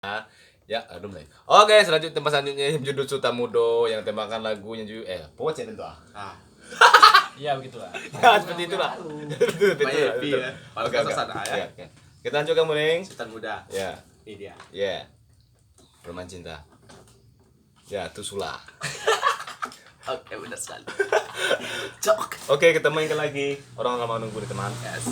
Ya, aduh mulai. Oke, selanjutnya judul Sutamudo yang temakan lagunya juga pokoknya itu Iya begitulah. Ya, seperti itulah. Baik, ya. Oke, oke. Sana ya. Oke. Kita lanjutkan Muning. Sultan muda. Ya. Ini dia. Ya. Permen cinta. Ya, Tusula. Oke, benar sekali. Cok. Oke, kita mainkan lagi. Orang lama nunggu nih, teman. Yes.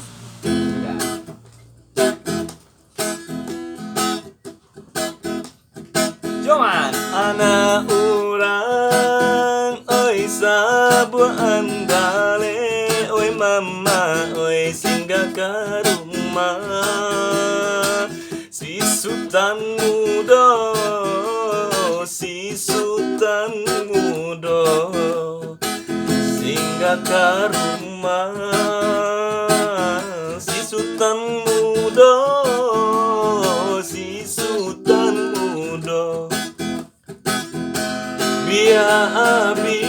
Joman. Anak urang, oi sabuah andale, oi mama, oi singgah ke rumah. Si Sultan muda, si Sultan muda, singgah ke rumah. Si Sultan muda, si Sultan muda. Biar abi,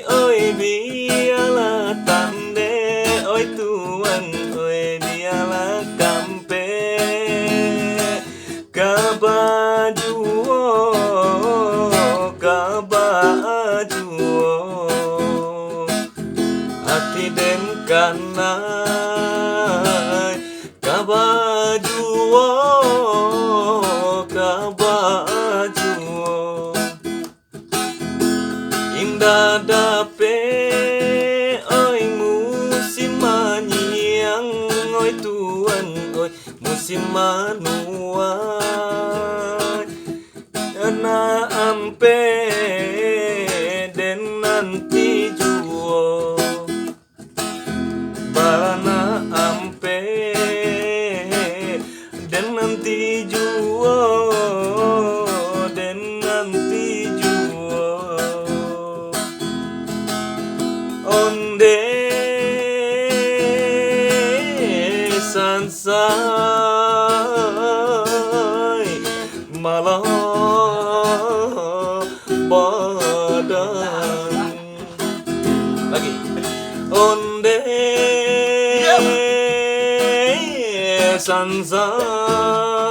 oi biarlah tande, oi tuan, oi biarlah kampe, kabajuo, hati den kanai, kabajuo, indah dape, oi musim manyiang, oi tuan, oi musim manuai, na ampe den nanti juo, barana ampe den nanti juo, den nanti juo. Onde sansai malah badan lagi onde sansai